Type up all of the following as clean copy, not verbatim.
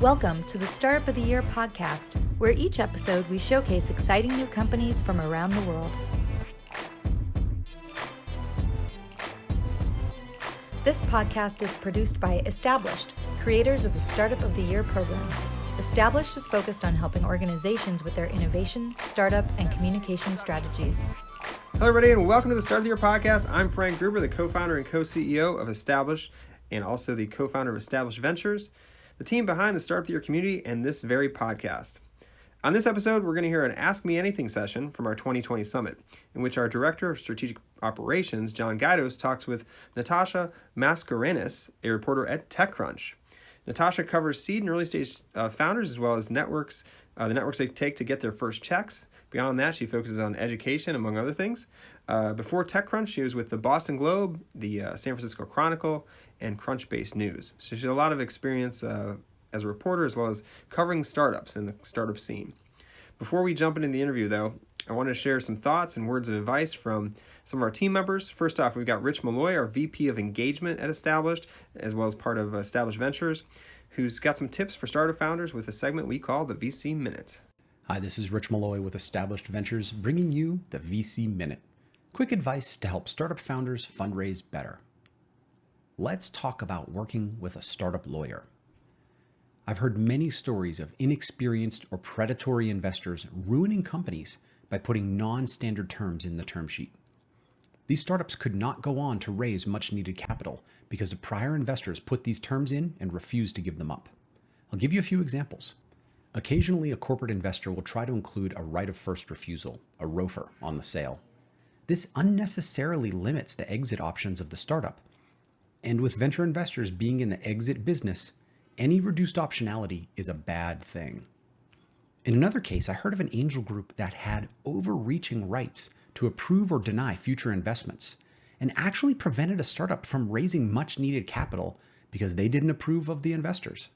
Welcome to the Startup of the Year podcast, where each episode we showcase exciting new companies from around the world. This podcast is produced by Established, creators of the Startup of the Year program. Established is focused on helping organizations with their innovation, startup, and communication strategies. Hello, everybody, and welcome to the Startup of the Year podcast. I'm Frank Gruber, the co-founder and co-CEO of Established, and also the co-founder of Established Ventures, the team behind the Startup of the Year community and this very podcast. On this episode, we're going to hear an Ask Me Anything session from our 2020 Summit, in which our Director of Strategic Operations, John Guidos, talks with Natasha Mascarenhas, a reporter at TechCrunch. Natasha covers seed and early stage founders as well as networks, the networks they take to get their first checks. Beyond that, she focuses on education, among other things. Before TechCrunch, she was with the Boston Globe, the San Francisco Chronicle, and Crunchbase News. So she has a lot of experience as a reporter as well as covering startups in the startup scene. Before we jump into the interview, though, I want to share some thoughts and words of advice from some of our team members. First off, we've got Rich Maloy, our VP of Engagement at Established, as well as part of Established Ventures, who's got some tips for startup founders with a segment we call the VC Minute. Hi, this is Rich Maloy with Established Ventures, bringing you the VC Minute. Quick advice to help startup founders fundraise better. Let's talk about working with a startup lawyer. I've heard many stories of inexperienced or predatory investors ruining companies by putting non-standard terms in the term sheet. These startups could not go on to raise much needed capital because the prior investors put these terms in and refused to give them up. I'll give you a few examples. Occasionally, a corporate investor will try to include a right of first refusal, a ROFR, on the sale. This unnecessarily limits the exit options of the startup. And with venture investors being in the exit business, any reduced optionality is a bad thing. In another case, I heard of an angel group that had overreaching rights to approve or deny future investments and actually prevented a startup from raising much needed capital because they didn't approve of the investors.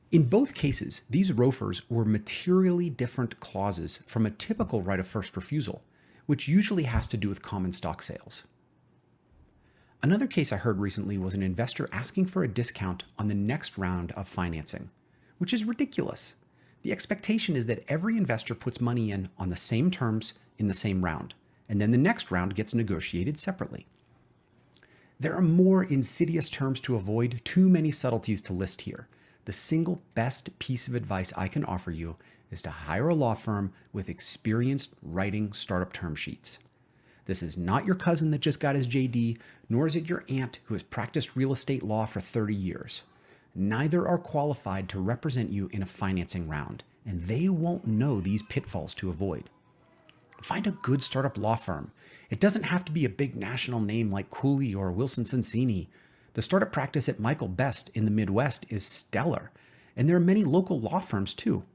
In both cases, these ROFRs were materially different clauses from a typical right of first refusal, which usually has to do with common stock sales. Another case I heard recently was an investor asking for a discount on the next round of financing, which is ridiculous. The expectation is that every investor puts money in on the same terms in the same round, and then the next round gets negotiated separately. There are more insidious terms to avoid, too many subtleties to list here. The single best piece of advice I can offer you is to hire a law firm with experienced writing startup term sheets. This is not your cousin that just got his JD, nor is it your aunt who has practiced real estate law for 30 years. Neither are qualified to represent you in a financing round, and they won't know these pitfalls to avoid. Find a good startup law firm. It doesn't have to be a big national name like Cooley or Wilson Sonsini. The startup practice at Michael Best in the Midwest is stellar, and there are many local law firms too.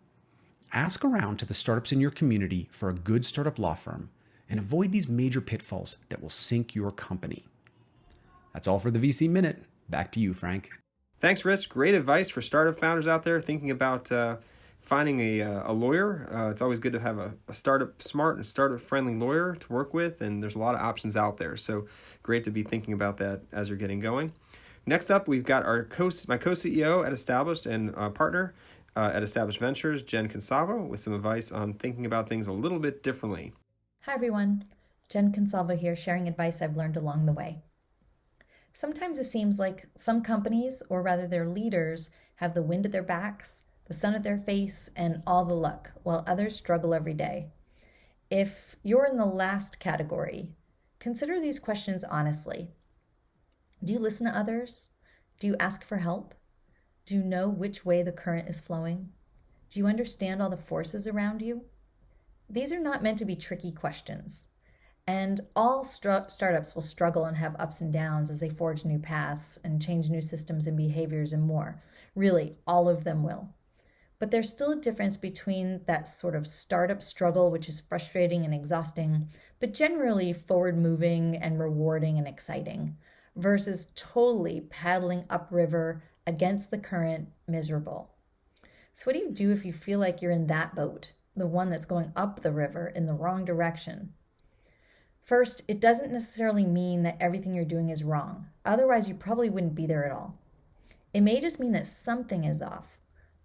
Ask around to the startups in your community for a good startup law firm and avoid these major pitfalls that will sink your company. That's all for the VC Minute. Back to you, Frank. Thanks, Rich. Great advice for startup founders out there thinking about finding a lawyer. It's always good to have a startup smart and startup friendly lawyer to work with, and there's a lot of options out there. So great to be thinking about that as you're getting going. Next up, we've got my co-CEO at Established and partner at Established Ventures, Jen Consalvo, with some advice on thinking about things a little bit differently. Hi everyone, Jen Consalvo here, sharing advice I've learned along the way. Sometimes it seems like some companies, or rather their leaders, have the wind at their backs, the sun at their face, and all the luck, while others struggle every day. If you're in the last category, consider these questions honestly. Do you listen to others? Do you ask for help? Do you know which way the current is flowing? Do you understand all the forces around you? These are not meant to be tricky questions. And all startups will struggle and have ups and downs as they forge new paths and change new systems and behaviors and more. Really, all of them will. But there's still a difference between that sort of startup struggle, which is frustrating and exhausting, but generally forward-moving and rewarding and exciting, versus totally paddling upriver against the current, miserable. So what do you do if you feel like you're in that boat, the one that's going up the river in the wrong direction? First, it doesn't necessarily mean that everything you're doing is wrong. Otherwise, you probably wouldn't be there at all. It may just mean that something is off.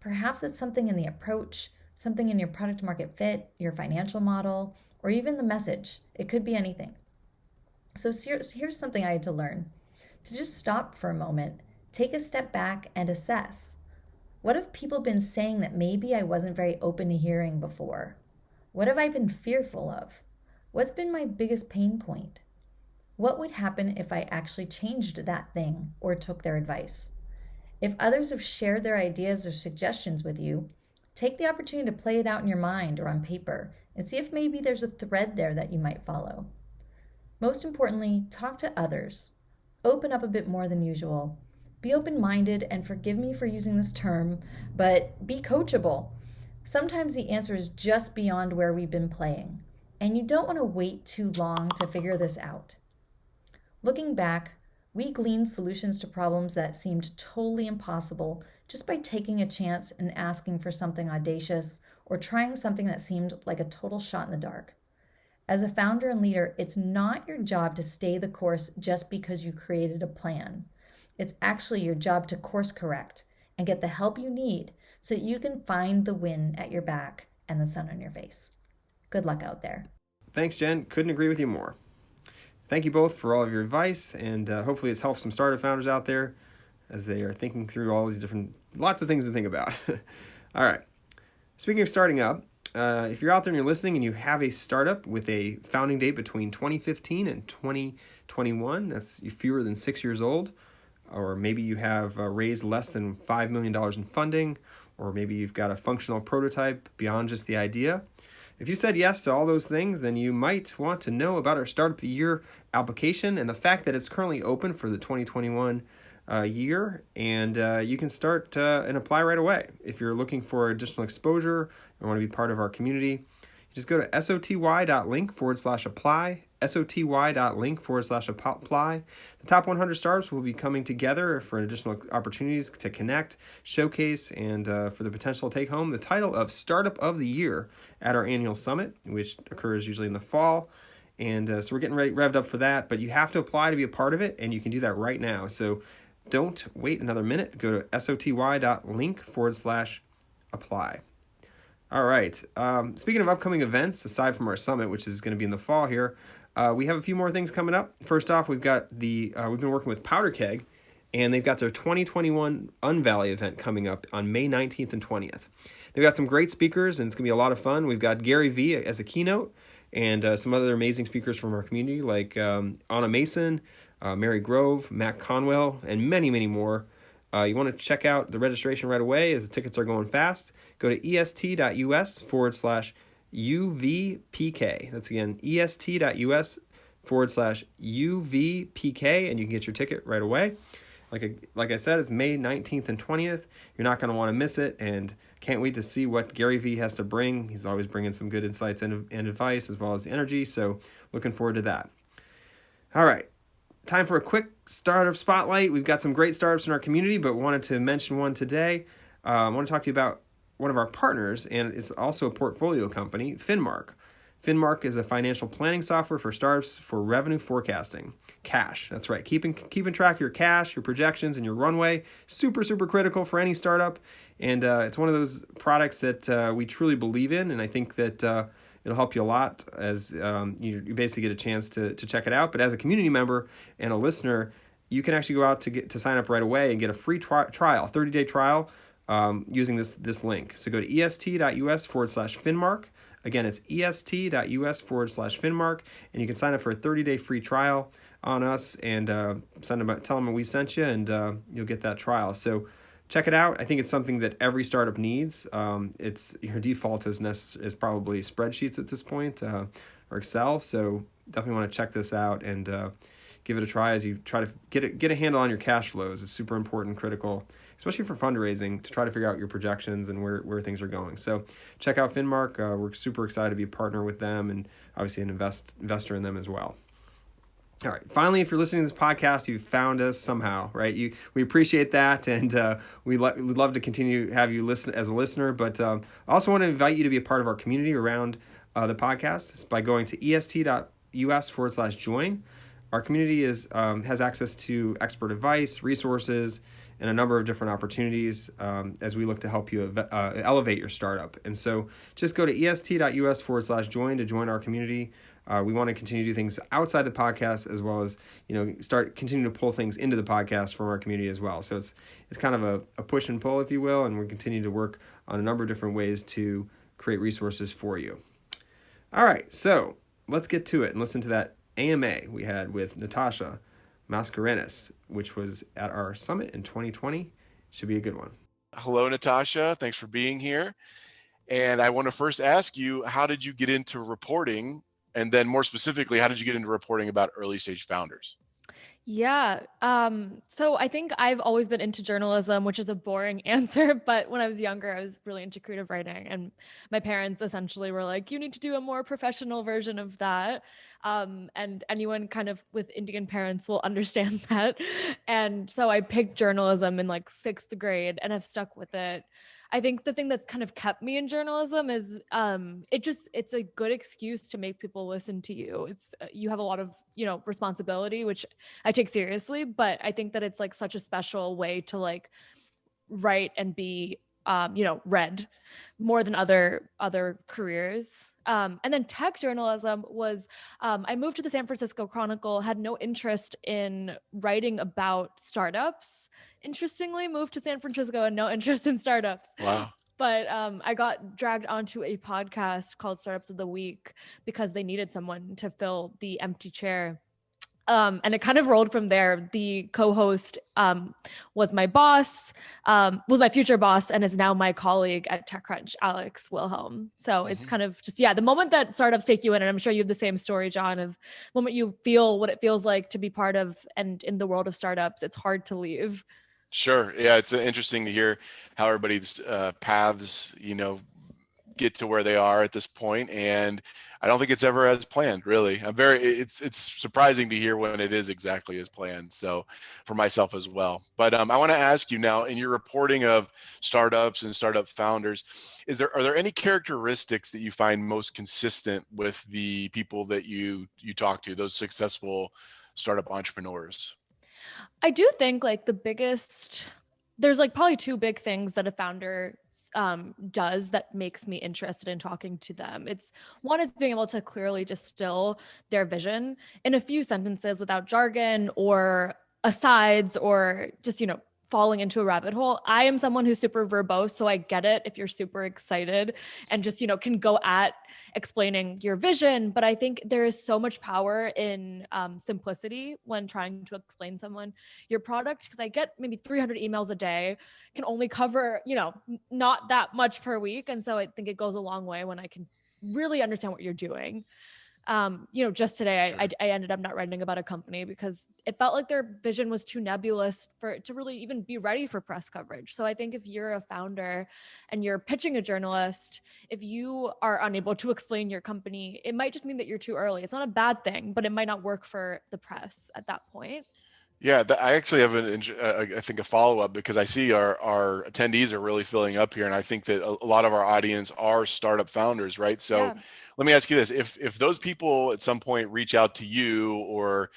Perhaps it's something in the approach, something in your product market fit, your financial model, or even the message. It could be anything. So here's something I had to learn. To just stop for a moment, take a step back and assess. What have people been saying that maybe I wasn't very open to hearing before? What have I been fearful of? What's been my biggest pain point? What would happen if I actually changed that thing or took their advice? If others have shared their ideas or suggestions with you, take the opportunity to play it out in your mind or on paper and see if maybe there's a thread there that you might follow. Most importantly, talk to others. Open up a bit more than usual. Be open-minded, and forgive me for using this term, but be coachable. Sometimes the answer is just beyond where we've been playing, and you don't want to wait too long to figure this out. Looking back, we gleaned solutions to problems that seemed totally impossible just by taking a chance and asking for something audacious or trying something that seemed like a total shot in the dark. As a founder and leader, it's not your job to stay the course just because you created a plan. It's actually your job to course correct and get the help you need so that you can find the wind at your back and the sun on your face. Good luck out there. Thanks, Jen. Couldn't agree with you more. Thank you both for all of your advice, and hopefully it's helped some startup founders out there as they are thinking through all these lots of things to think about. All right. Speaking of starting up, if you're out there and you're listening and you have a startup with a founding date between 2015 and 2021, that's fewer than 6 years old, or maybe you have raised less than $5 million in funding, or maybe you've got a functional prototype beyond just the idea. If you said yes to all those things, then you might want to know about our Startup of the Year application and the fact that it's currently open for the 2021 year, and you can start and apply right away. If you're looking for additional exposure and want to be part of our community, just go to soty.link/apply, soty.link/apply. The top 100 startups will be coming together for additional opportunities to connect, showcase, and for the potential to take home the title of Startup of the Year at our annual summit, which occurs usually in the fall. And so we're getting revved up for that, but you have to apply to be a part of it, and you can do that right now. So don't wait another minute. Go to soty.link/apply. All right. Speaking of upcoming events, aside from our summit, which is going to be in the fall here, we have a few more things coming up. First off, we've got we've been working with Powder Keg, and they've got their 2021 Unvalley event coming up on May 19th and 20th. They've got some great speakers, and it's going to be a lot of fun. We've got Gary Vee as a keynote, and some other amazing speakers from our community like Anna Mason, Mary Grove, Matt Conwell, and many, many more. You want to check out the registration right away as the tickets are going fast. Go to est.us/UVPK. That's again, est.us/UVPK, and you can get your ticket right away. Like I said, it's May 19th and 20th. You're not going to want to miss it, and can't wait to see what Gary Vee has to bring. He's always bringing some good insights and advice as well as energy, so looking forward to that. All right. Time for a quick startup spotlight. We've got some great startups in our community, but wanted to mention one today. I want to talk to you about one of our partners, and it's also a portfolio company, Finmark. Finmark is a financial planning software for startups for revenue forecasting. Cash, that's right. Keeping track of your cash, your projections, and your runway. Super, super critical for any startup. And it's one of those products that we truly believe in, and I think that it'll help you a lot as you basically get a chance to check it out. But as a community member and a listener, you can actually go out to sign up right away and get a free trial, 30-day trial using this link. So go to est.us/Finmark. Again, it's est.us/Finmark, and you can sign up for a 30-day free trial on us and tell them we sent you, and you'll get that trial. So check it out. I think it's something that every startup needs. It's your default is probably spreadsheets at this point or Excel. So definitely want to check this out and give it a try as you try to get a handle on your cash flows. It's super important, critical, especially for fundraising, to try to figure out your projections and where things are going. So check out Finmark. We're super excited to be a partner with them and obviously an investor in them as well. All right. Finally, if you're listening to this podcast, you found us somehow, right? We appreciate that, and we'd love to continue to have you listen as a listener. But I also want to invite you to be a part of our community around the podcast by going to est.us/join. Our community has access to expert advice, resources, and a number of different opportunities as we look to help you elevate your startup. And so just go to est.us/join to join our community. We want to continue to do things outside the podcast, as well as continue to pull things into the podcast from our community as well. So it's kind of a push and pull, if you will, and we continue to work on a number of different ways to create resources for you. All right, so let's get to it and listen to that AMA we had with Natasha Mascarenhas, which was at our summit in 2020. Should be a good one. Hello, Natasha. Thanks for being here. And I want to first ask you, how did you get into reporting? And then more specifically, how did you get into reporting about early stage founders? Yeah. So I think I've always been into journalism, which is a boring answer. But when I was younger, I was really into creative writing. And my parents essentially were like, you need to do a more professional version of that. And anyone kind of with Indian parents will understand that. And so I picked journalism in like 6th grade and I've stuck with it. I think the thing that's kind of kept me in journalism is it's a good excuse to make people listen to you. You have a lot of, responsibility, which I take seriously, but I think that it's like such a special way to like write and be, read more than other careers. And then tech journalism was, I moved to the San Francisco Chronicle, had no interest in writing about startups. Interestingly, moved to San Francisco and no interest in startups. Wow. But I got dragged onto a podcast called Startups of the Week because they needed someone to fill the empty chair. And it kind of rolled from there. The co-host was my boss, was my future boss, and is now my colleague at TechCrunch, Alex Wilhelm. So it's kind of just, the moment that startups take you in, and I'm sure you have the same story, John, of the moment you feel what it feels like to be part of and in the world of startups, it's hard to leave. Sure. Yeah, it's interesting to hear how everybody's paths, get to where they are at this point, and I don't think it's ever as planned, really. It's surprising to hear when it is exactly as planned. So for myself as well. But I want to ask you now, in your reporting of startups and startup founders, are there any characteristics that you find most consistent with the people that you talk to, those successful startup entrepreneurs? I do think like there's like probably 2 big things that a founder does that makes me interested in talking to them. One is being able to clearly distill their vision in a few sentences without jargon or asides or just, falling into a rabbit hole. I am someone who's super verbose, so I get it if you're super excited and just, can go at explaining your vision. But I think there is so much power in simplicity when trying to explain someone your product, because I get maybe 300 emails a day, can only cover, not that much per week. And so I think it goes a long way when I can really understand what you're doing. Just today, Sure. I ended up not writing about a company because it felt like their vision was too nebulous for it to really even be ready for press coverage. So I think if you're a founder and you're pitching a journalist, if you are unable to explain your company, it might just mean that you're too early. It's not a bad thing, but it might not work for the press at that point. Yeah, I actually have I think a follow-up, because I see our attendees are really filling up here, and I think that a lot of our audience are startup founders, right? So Yeah. let me ask you this: if those people at some point reach out to you, or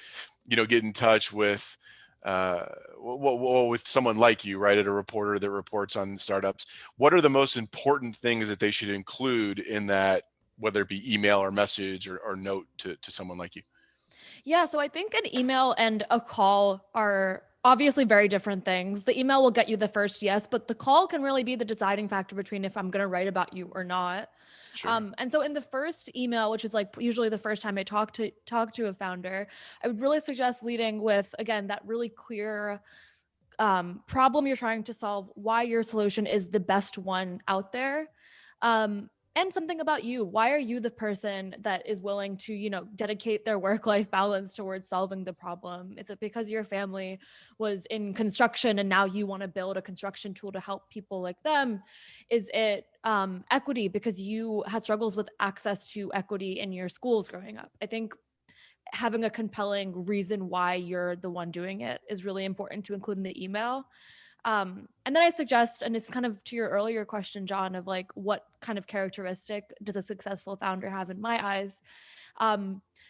get in touch with with someone like you, right, at a reporter that reports on startups, what are the most important things that they should include in that, whether it be email or message or note to someone like you? Yeah, so I think an email and a call are obviously very different things. The email will get you the first yes, but the call can really be the deciding factor between if I'm going to write about you or not. Sure. And so in the first email, which is like usually the first time I talk to a founder, I would really suggest leading with, again, that really clear problem you're trying to solve, why your solution is the best one out there. And something about you. Why are you the person that is willing to, dedicate their work-life balance towards solving the problem? Is it because your family was in construction and now you want to build a construction tool to help people like them? Is it equity because you had struggles with access to equity in your schools growing up? I think having a compelling reason why you're the one doing it is really important to include in the email. And then I suggest, and it's kind of to your earlier question, John, of like, what kind of characteristic does a successful founder have in my eyes?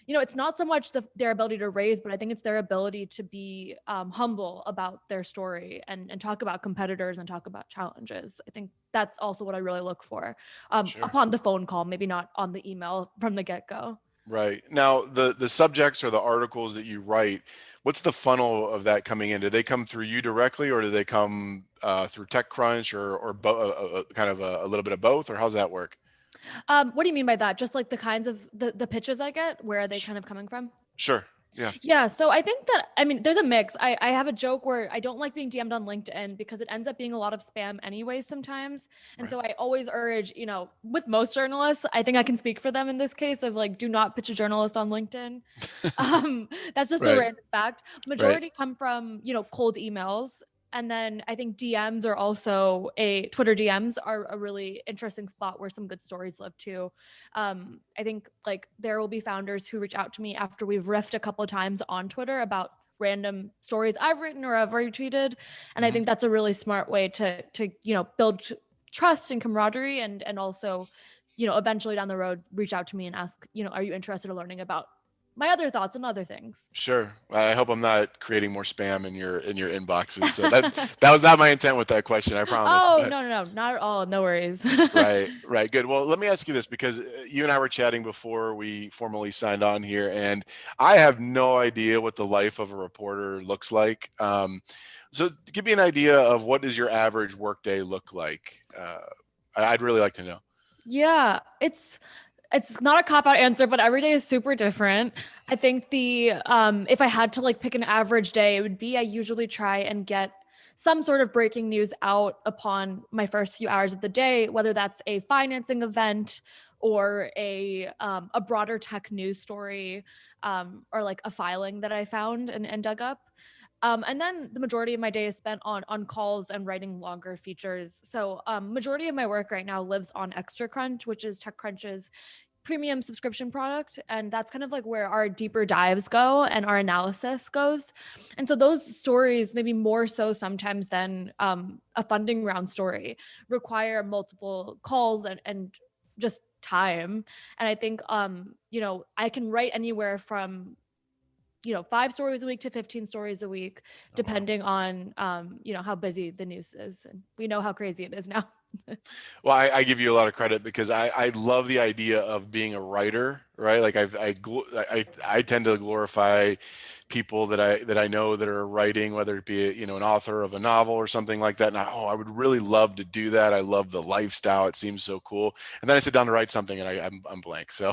it's not so much their ability to raise, but I think it's their ability to be humble about their story and talk about competitors and talk about challenges. I think that's also what I really look for Sure. upon the phone call, maybe not on the email from the get-go. Right. Now, the subjects or the articles that you write, what's the funnel of that coming in? Do they come through you directly, or do they come through TechCrunch, or kind of a little bit of both, or how's that work? What do you mean by that? Just like the kinds of the pitches I get, where are they kind of coming from? Sure. Yeah. Yeah. So I think that, I mean, there's a mix. I have a joke where I don't like being DM'd on LinkedIn because it ends up being a lot of spam anyways sometimes. And so I always urge, with most journalists, I think I can speak for them in this case of like, do not pitch a journalist on LinkedIn. That's just a random fact. Majority come from, cold emails. And then I think DMs are also Twitter DMs are a really interesting spot where some good stories live too. I think like there will be founders who reach out to me after we've riffed a couple of times on Twitter about random stories I've written or I've retweeted. And I think that's a really smart way to build trust and camaraderie and also, eventually down the road, reach out to me and ask, are you interested in learning about my other thoughts and other things. Sure. I hope I'm not creating more spam in your inboxes. So that was not my intent with that question, I promise. Oh, no, not at all. No worries. Right. Good. Well, let me ask you this, because you and I were chatting before we formally signed on here, and I have no idea what the life of a reporter looks like. So give me an idea of what does your average workday look like? I'd really like to know. Yeah, it's not a cop-out answer, but every day is super different. I think if I had to like pick an average day, it would be I usually try and get some sort of breaking news out upon my first few hours of the day, whether that's a financing event or a broader tech news story, or like a filing that I found and dug up. And then the majority of my day is spent on calls and writing longer features. So majority of my work right now lives on TechCrunch, which is TechCrunch's premium subscription product. And that's kind of like where our deeper dives go and our analysis goes. And so those stories, maybe more so sometimes than a funding round story, require multiple calls and just time. And I think, I can write anywhere from 5 stories a week to 15 stories a week, depending on, how busy the news is. And we know how crazy it is now. Well, I give you a lot of credit, because I love the idea of being a writer, right? Like I tend to glorify people that I know that are writing, whether it be an author of a novel or something like that. And I would really love to do that. I love the lifestyle; it seems so cool. And then I sit down to write something, and I'm blank. So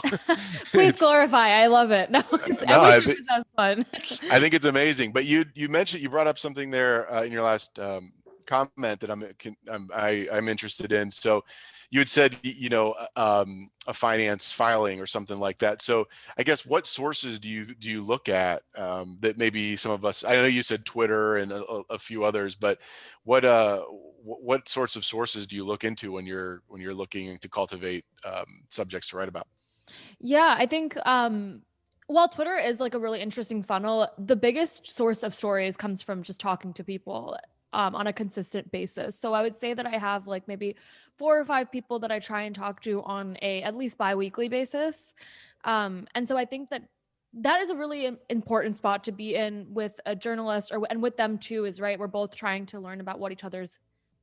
please glorify. I love it. No, everyone has fun. I think it's amazing. But you brought up something there in your last comment that I'm interested in. So you had said, a finance filing or something like that. So I guess what sources do you look at that maybe some of us, I know you said Twitter and a few others, but what sorts of sources do you look into when you're looking to cultivate subjects to write about? Yeah, I think while Twitter is like a really interesting funnel, the biggest source of stories comes from just talking to people on a consistent basis. So I would say that I have like maybe 4 or 5 people that I try and talk to on a at least bi-weekly basis. And so I think that is a really important spot to be in with a journalist, and with them too, is right. We're both trying to learn about what each other's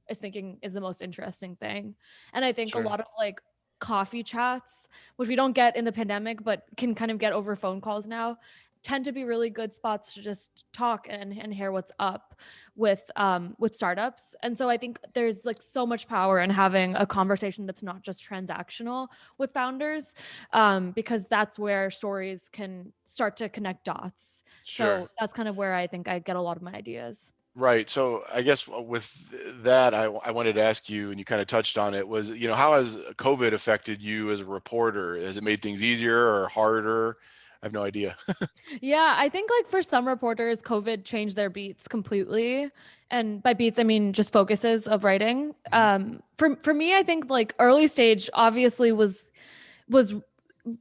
is thinking is the most interesting thing. And I think a lot of like coffee chats, which we don't get in the pandemic, but can kind of get over phone calls now, tend to be really good spots to just talk and hear what's up with startups. And so I think there's like so much power in having a conversation that's not just transactional with founders, because that's where stories can start to connect dots. Sure. So that's kind of where I think I get a lot of my ideas. Right. So I guess with that, I wanted to ask you, and you kind of touched on it, was, how has COVID affected you as a reporter? Has it made things easier or harder? I have no idea. Yeah, I think like for some reporters, COVID changed their beats completely. And by beats, I mean just focuses of writing. For me, I think like early stage obviously was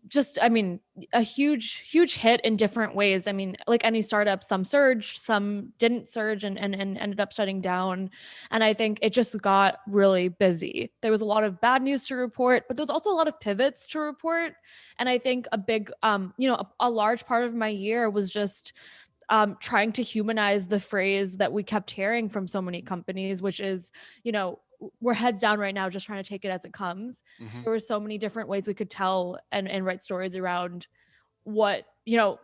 just, I mean, a huge hit in different ways. I mean, like any startup, some surged, some didn't surge and ended up shutting down. And I think it just got really busy. There was a lot of bad news to report, but there was also a lot of pivots to report. And I think a big, a large part of my year was just trying to humanize the phrase that we kept hearing from so many companies, which is, we're heads down right now, just trying to take it as it comes. Mm-hmm. There were so many different ways we could tell and write stories around what,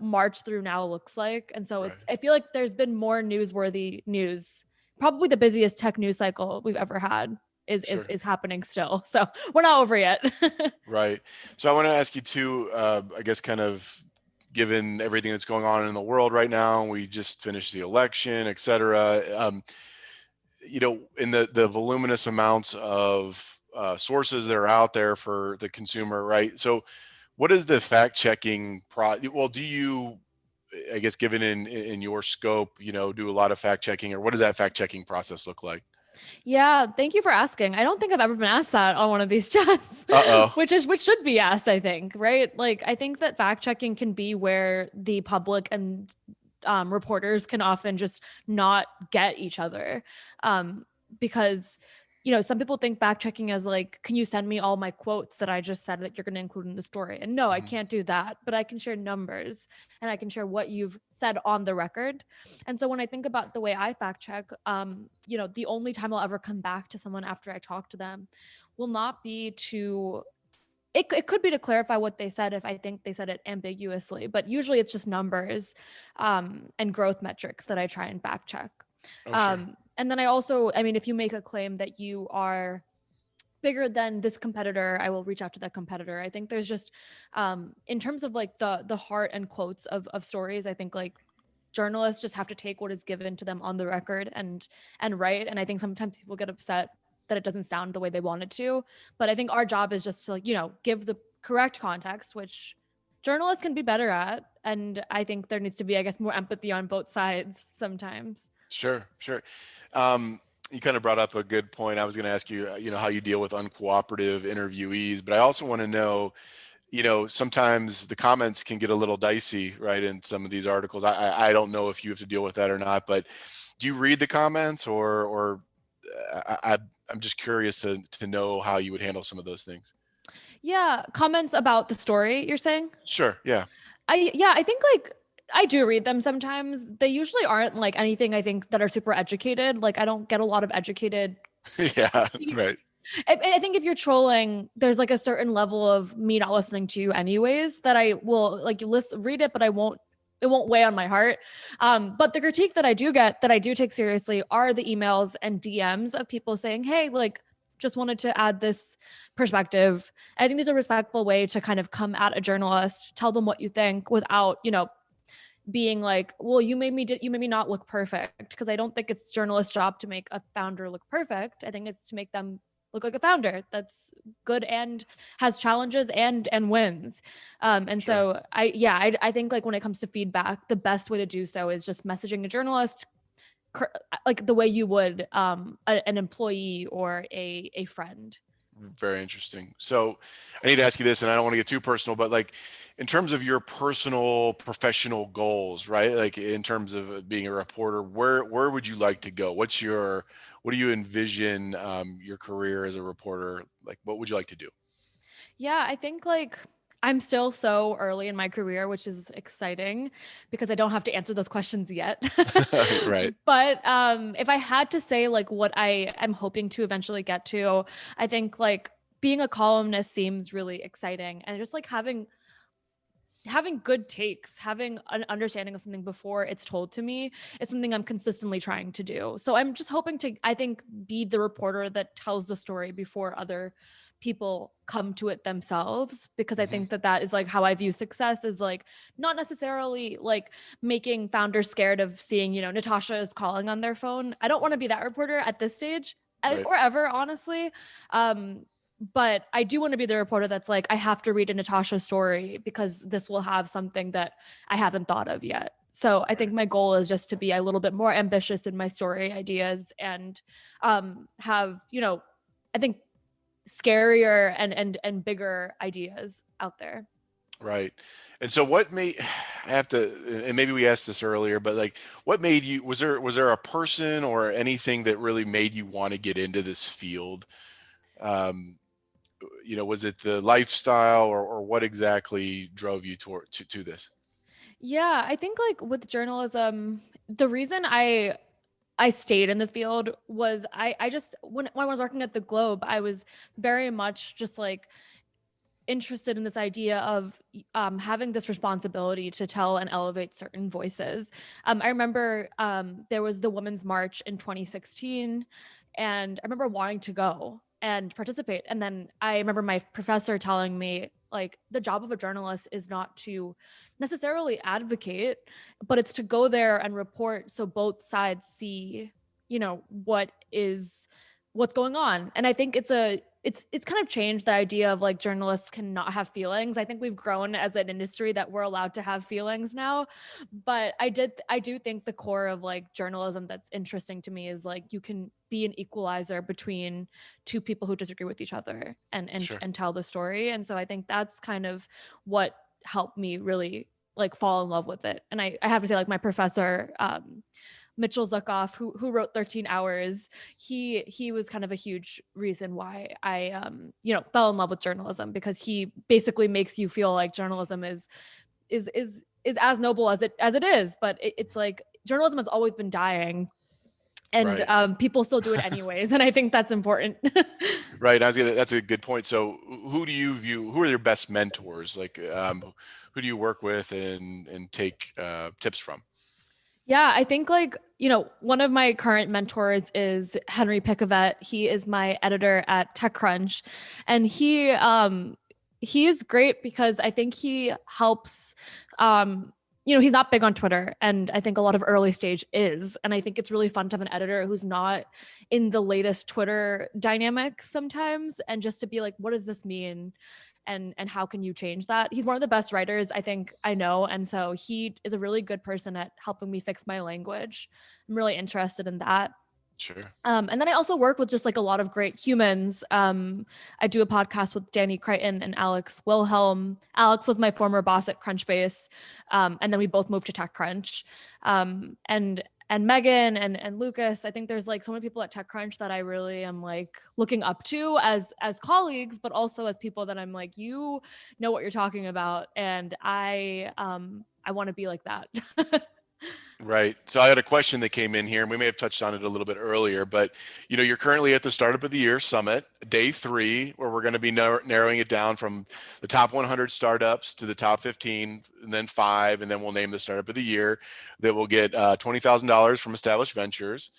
March through now looks like. And so I feel like there's been more newsworthy news. Probably the busiest tech news cycle we've ever had is happening still. So we're not over yet. Right. So I want to ask you too, I guess kind of given everything that's going on in the world right now, we just finished the election, et cetera. In the voluminous amounts of sources that are out there for the consumer, right? So what is the fact checking well, do you, I guess, given in your scope, do a lot of fact checking, or what does that fact checking process look like? Yeah, thank you for asking. I don't think I've ever been asked that on one of these chats, which should be asked, I think, right? Like, I think that fact checking can be where the public and reporters can often just not get each other, because some people think fact checking as like, can you send me all my quotes that I just said that you're going to include in the story? And no, I can't do that, but I can share numbers and I can share what you've said on the record. And so when I think about the way I fact check, the only time I'll ever come back to someone after I talk to them will not be to, it could be to clarify what they said if I think they said it ambiguously, but usually it's just numbers and growth metrics that I try and fact check. Sure. And then I also, if you make a claim that you are bigger than this competitor, I will reach out to that competitor. I think there's just, in terms of like the heart and quotes of stories, I think like journalists just have to take what is given to them on the record and write. And I think sometimes people get upset that it doesn't sound the way they want it to. But I think our job is just to give the correct context, which journalists can be better at. And I think there needs to be, I guess, more empathy on both sides sometimes. Sure. You kind of brought up a good point. I was going to ask you, how you deal with uncooperative interviewees, but I also want to know, sometimes the comments can get a little dicey, right? In some of these articles, I don't know if you have to deal with that or not, but do you read the comments or I'm just curious to know how you would handle some of those things. Yeah. Comments about the story, you're saying? Sure. Yeah. I think like, I do read them sometimes. They usually aren't like anything I think that are super educated. Like I don't get a lot of educated. Yeah, right. I think if you're trolling, there's like a certain level of me not listening to you anyways that I will like read it, but it won't weigh on my heart. But the critique that I do get that I do take seriously are the emails and DMs of people saying, hey, like just wanted to add this perspective. I think there's a respectful way to kind of come at a journalist, tell them what you think without, being like, well, you made me not look perfect, because I don't think it's journalist's job to make a founder look perfect. I think it's to make them look like a founder that's good and has challenges and wins. And sure. So I think like when it comes to feedback, the best way to do so is just messaging a journalist like the way you would an employee or a friend. Very interesting. So I need to ask you this, and I don't want to get too personal, but like in terms of your personal professional goals, right? Like in terms of being a reporter, where would you like to go? What do you envision your career as a reporter? Like, what would you like to do? Yeah, I think like I'm still so early in my career, which is exciting because I don't have to answer those questions yet. Right. But if I had to say like what I am hoping to eventually get to, I think like being a columnist seems really exciting, and just like having good takes, having an understanding of something before it's told to me is something I'm consistently trying to do. So I'm just hoping to, I think, be the reporter that tells the story before other people come to it themselves, because I think that is like how I view success, is like not necessarily like making founders scared of seeing, Natasha is calling on their phone. I don't want to be that reporter at this stage, right, or ever, honestly. But I do want to be the reporter that's like, I have to read a Natasha story because this will have something that I haven't thought of yet. So I think my goal is just to be a little bit more ambitious in my story ideas and have, I think scarier and bigger ideas out there. Right. And so what made, I have to, and maybe we asked this earlier, but like what made you, was there a person or anything that really made you want to get into this field? Um, was it the lifestyle or what exactly drove you to this? Yeah, I think like with journalism, the reason I stayed in the field was I just when I was working at the Globe, I was very much just like interested in this idea of having this responsibility to tell and elevate certain voices. I remember there was the Women's March in 2016, and I remember wanting to go and participate. And then I remember my professor telling me, like, the job of a journalist is not to necessarily advocate, but it's to go there and report so both sides see, what's going on. And I think it's kind of changed the idea of like journalists cannot have feelings. I think we've grown as an industry that we're allowed to have feelings now. But I do think the core of like journalism that's interesting to me is like you can be an equalizer between two people who disagree with each other Sure. and tell the story. And so I think that's kind of what helped me really like fall in love with it. And I have to say, like, my professor, Mitchell Zuckoff, who wrote 13 Hours, he was kind of a huge reason why I fell in love with journalism, because he basically makes you feel like journalism is as noble as it is, but it's like journalism has always been dying, and Right. people still do it anyways, and I think that's important. Right. That's a good point. So who are your best mentors? Like, who do you work with and take tips from? Yeah, I think like, one of my current mentors is Henry Picavet. He is my editor at TechCrunch, and he is great because I think he helps he's not big on Twitter, and I think a lot of early stage is, and I think it's really fun to have an editor who's not in the latest Twitter dynamic sometimes, and just to be like, what does this mean? And how can you change that? He's one of the best writers I think I know, and so he is a really good person at helping me fix my language. I'm really interested in that. Sure. And then I also work with just like a lot of great humans. I do a podcast with Danny Crichton and Alex Wilhelm. Alex was my former boss at Crunchbase, and then we both moved to TechCrunch. And Megan and Lucas. I think there's like so many people at TechCrunch that I really am like looking up to as colleagues, but also as people that I'm like, you know what you're talking about, and I want to be like that. Right. So I had a question that came in here, and we may have touched on it a little bit earlier, but you're currently at the Startup of the Year Summit, day 3, where we're going to be narrowing it down from the top 100 startups to the top 15, and then 5, and then we'll name the Startup of the Year that will get $20,000 from Established Ventures.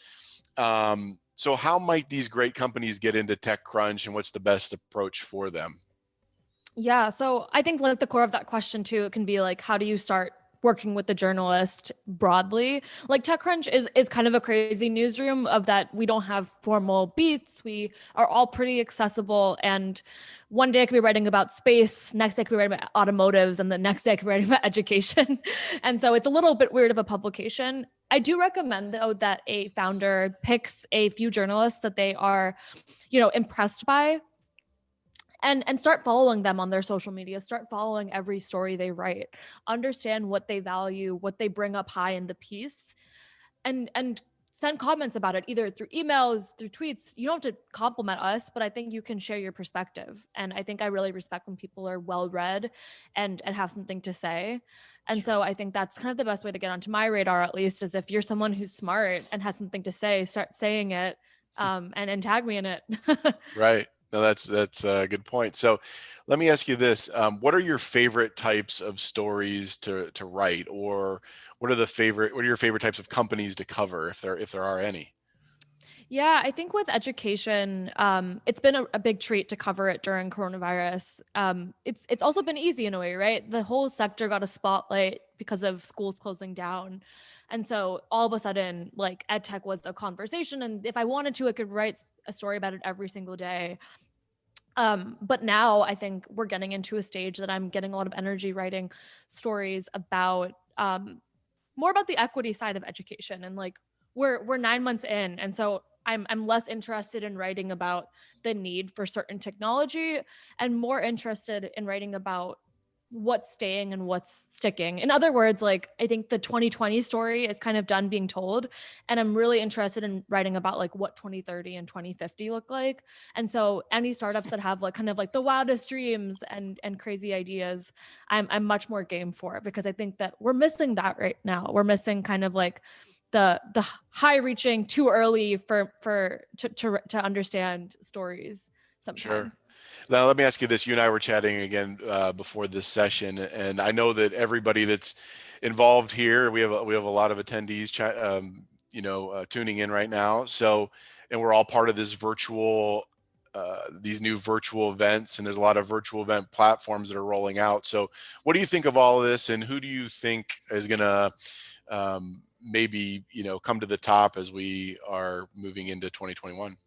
So how might these great companies get into TechCrunch, and what's the best approach for them? Yeah, so I think like the core of that question too, it can be like, how do you start working with the journalist broadly? Like TechCrunch is kind of a crazy newsroom of that we don't have formal beats. We are all pretty accessible, and one day I could be writing about space, next day I could be writing about automotives, and the next day I could be writing about education. And so it's a little bit weird of a publication. I do recommend though that a founder picks a few journalists that they are, impressed by, and start following them on their social media, start following every story they write, understand what they value, what they bring up high in the piece, and send comments about it, either through emails, through tweets. You don't have to compliment us, but I think you can share your perspective. And I think I really respect when people are well read and have something to say. And so I think that's kind of the best way to get onto my radar, at least, is if you're someone who's smart and has something to say, start saying it, and tag me in it. Right. No, that's a good point. So let me ask you this. What are your favorite types of stories to write, or what are your favorite types of companies to cover, if there are any? Yeah, I think with education, it's been a big treat to cover it during coronavirus. It's also been easy in a way, right? The whole sector got a spotlight because of schools closing down. And so all of a sudden, like, EdTech was a conversation. And if I wanted to, I could write a story about it every single day. But now I think we're getting into a stage that I'm getting a lot of energy writing stories about more about the equity side of education. And like we're 9 months in, and so I'm less interested in writing about the need for certain technology and more interested in writing about what's staying and what's sticking. In other words, like I think the 2020 story is kind of done being told, and I'm really interested in writing about like what 2030 and 2050 look like. And so any startups that have like kind of like the wildest dreams and crazy ideas, I'm much more game for it, because I think that we're missing that right now. We're missing kind of like the high reaching too early to understand stories sometimes. Sure. Now, let me ask you this. You and I were chatting again before this session, and I know that everybody that's involved here, we have a lot of attendees, tuning in right now. So, and we're all part of this virtual, these new virtual events, and there's a lot of virtual event platforms that are rolling out. So, what do you think of all of this, and who do you think is going to maybe come to the top as we are moving into 2021?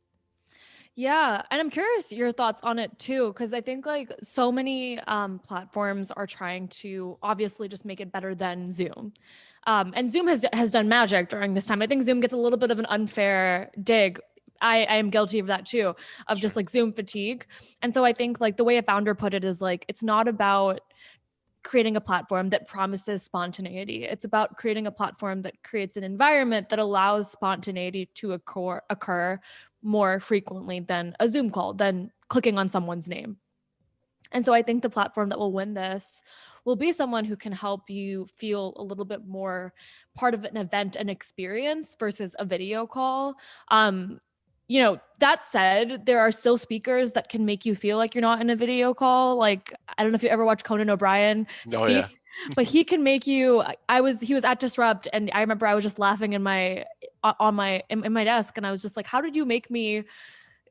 Yeah. And I'm curious your thoughts on it too, because I think like so many platforms are trying to obviously just make it better than Zoom. And Zoom has done magic during this time. I think Zoom gets a little bit of an unfair dig. I am guilty of that too, of just like Zoom fatigue. And so I think like the way a founder put it is like, it's not about creating a platform that promises spontaneity. It's about creating a platform that creates an environment that allows spontaneity to occur more frequently than a Zoom call, than clicking on someone's name. And so I think the platform that will win this will be someone who can help you feel a little bit more part of an event and experience versus a video call. That said, there are still speakers that can make you feel like you're not in a video call. Like, I don't know if you ever watched Conan O'Brien speak. Oh, yeah. But he can make you. He was at Disrupt, and I remember I was just laughing in my desk, and I was just like, how did you make me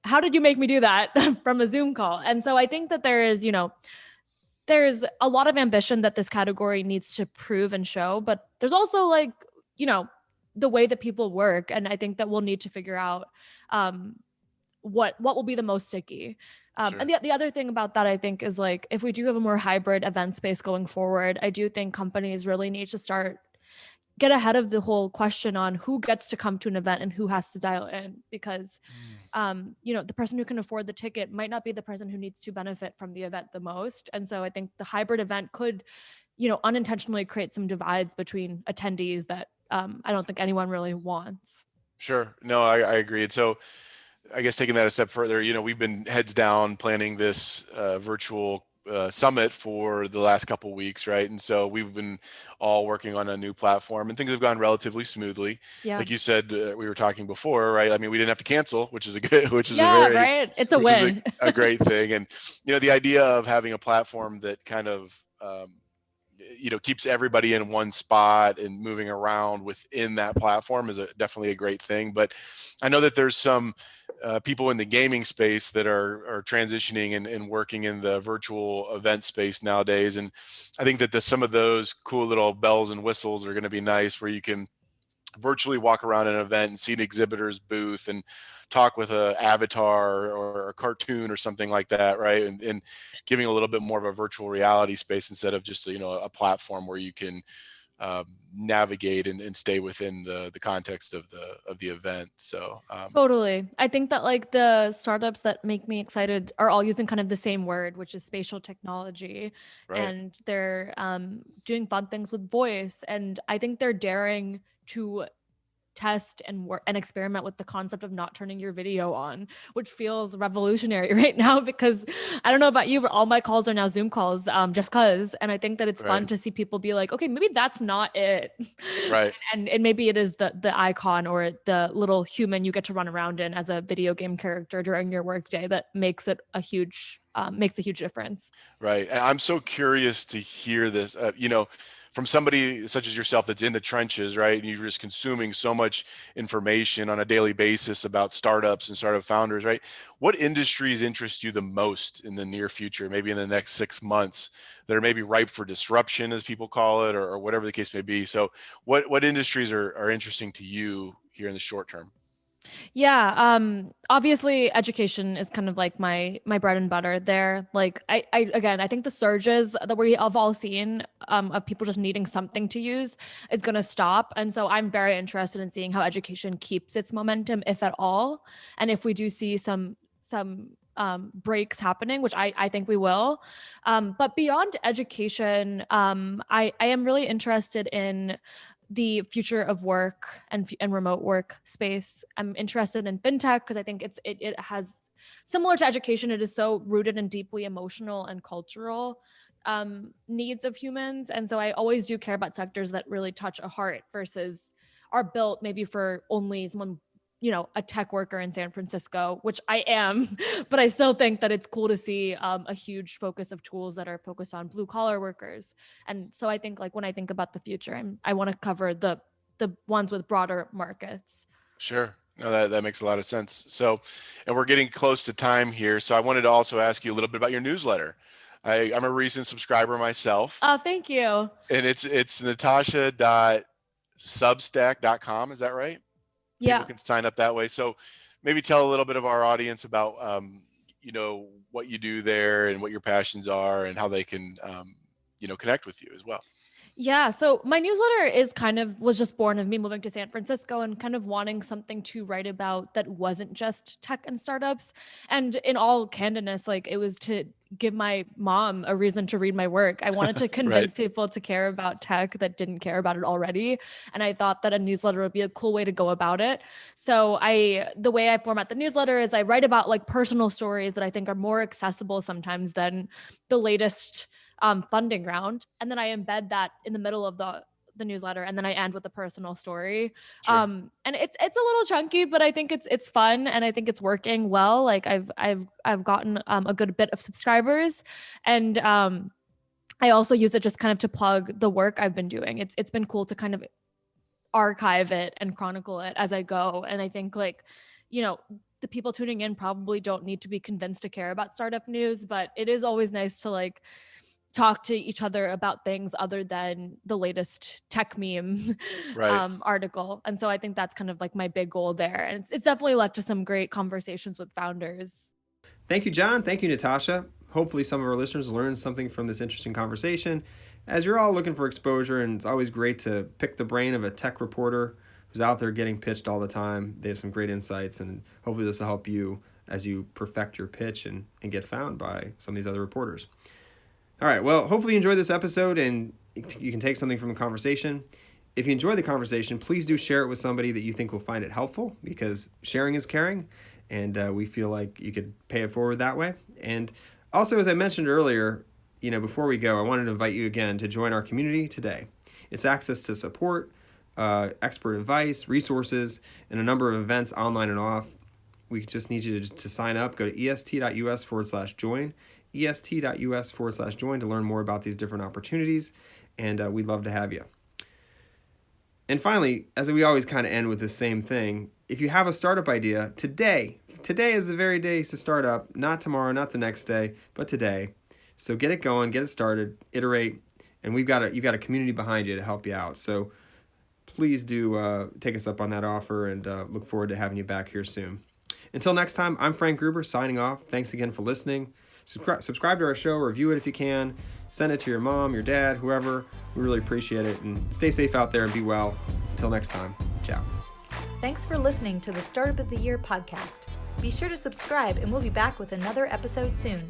do that from a Zoom call? And so I think that there's a lot of ambition that this category needs to prove and show, but there's also like, the way that people work, and I think that we'll need to figure out what will be the most sticky. Sure. And the other thing about that, I think, is like, if we do have a more hybrid event space going forward, I do think companies really need to get ahead of the whole question on who gets to come to an event and who has to dial in, because, the person who can afford the ticket might not be the person who needs to benefit from the event the most. And so I think the hybrid event could, unintentionally create some divides between attendees that I don't think anyone really wants. Sure. No, I agree. And so I guess taking that a step further, we've been heads down planning this virtual summit for the last couple of weeks, right? And so we've been all working on a new platform, and things have gone relatively smoothly. Yeah. Like you said, we were talking before, right? I mean, we didn't have to cancel, which is right. It's a win. a great thing. And the idea of having a platform that kind of keeps everybody in one spot and moving around within that platform is definitely a great thing. But I know that there's some people in the gaming space that are transitioning and working in the virtual event space nowadays. And I think that some of those cool little bells and whistles are going to be nice, where you can virtually walk around an event and see an exhibitor's booth and talk with a avatar or a cartoon or something like that, right? And giving a little bit more of a virtual reality space instead of just a platform where you can navigate and stay within the context of the event. So totally. I think that like the startups that make me excited are all using kind of the same word, which is spatial technology. Right. And they're doing fun things with voice. And I think they're daring to test and work and experiment with the concept of not turning your video on, which feels revolutionary right now, because I don't know about you, but all my calls are now Zoom calls, just cause. And I think that it's fun to see people be like, okay, maybe that's not it. Right. And maybe it is the icon or the little human you get to run around in as a video game character during your workday that makes it a huge difference. Right. And I'm so curious to hear this, from somebody such as yourself that's in the trenches, right? And you're just consuming so much information on a daily basis about startups and startup founders, right? What industries interest you the most in the near future, maybe in the next 6 months, that are maybe ripe for disruption, as people call it, or whatever the case may be? So what industries are interesting to you here in the short term? Yeah. Obviously education is kind of like my bread and butter there. Like I think the surges that we have all seen of people just needing something to use is going to stop. And so I'm very interested in seeing how education keeps its momentum, if at all. And if we do see some breaks happening, which I think we will. But beyond education, I am really interested in the future of work and remote work space. I'm interested in fintech because I think it has, similar to education, it is so rooted in deeply emotional and cultural needs of humans. And so I always do care about sectors that really touch a heart versus are built maybe for only someone, a tech worker in San Francisco, which I am, but I still think that it's cool to see a huge focus of tools that are focused on blue collar workers. And so I think like when I think about the future, I want to cover the ones with broader markets. Sure. No, that makes a lot of sense. So, and we're getting close to time here. So I wanted to also ask you a little bit about your newsletter. I'm a recent subscriber myself. Oh, thank you. And it's natasha.substack.com. Is that right? Yeah. People can sign up that way. So maybe tell a little bit of our audience about, what you do there and what your passions are and how they can, connect with you as well. Yeah. So my newsletter was just born of me moving to San Francisco and kind of wanting something to write about that wasn't just tech and startups. And in all candidness, like it was to give my mom a reason to read my work. I wanted to convince Right. people to care about tech that didn't care about it already. And I thought that a newsletter would be a cool way to go about it. So the way I format the newsletter is I write about like personal stories that I think are more accessible sometimes than the latest funding round. And then I embed that in the middle of the newsletter, and then I end with a personal story. Sure. And it's a little chunky, but I think it's fun, and I think it's working well. Like I've gotten a good bit of subscribers, and I also use it just kind of to plug the work I've been doing. It's been cool to kind of archive it and chronicle it as I go. And I think like, the people tuning in probably don't need to be convinced to care about startup news, but it is always nice to like talk to each other about things other than the latest tech meme Right. article. And so I think that's kind of like my big goal there. And it's definitely led to some great conversations with founders. Thank you, John. Thank you, Natasha. Hopefully some of our listeners learned something from this interesting conversation. As you're all looking for exposure, and it's always great to pick the brain of a tech reporter who's out there getting pitched all the time. They have some great insights, and hopefully this will help you as you perfect your pitch and get found by some of these other reporters. All right, well, hopefully you enjoyed this episode and you can take something from the conversation. If you enjoy the conversation, please do share it with somebody that you think will find it helpful, because sharing is caring, and we feel like you could pay it forward that way. And also, as I mentioned earlier, before we go, I wanted to invite you again to join our community today. It's access to support, expert advice, resources, and a number of events online and off. We just need you to sign up. Go to est.us/join. est.us/join to learn more about these different opportunities, and we'd love to have you. And finally, as we always kind of end with the same thing, if you have a startup idea, today is the very day to start up, not tomorrow, not the next day, but today. So get it going, get it started, iterate, and you've got a community behind you to help you out. So please do take us up on that offer, and look forward to having you back here soon. Until next time, I'm Frank Gruber signing off. Thanks again for listening. Subscribe to our show, review it if you can, send it to your mom, your dad, whoever. We really appreciate it, and stay safe out there and be well. Until next time, ciao. Thanks for listening to the Startup of the Year podcast. Be sure to subscribe, and we'll be back with another episode soon.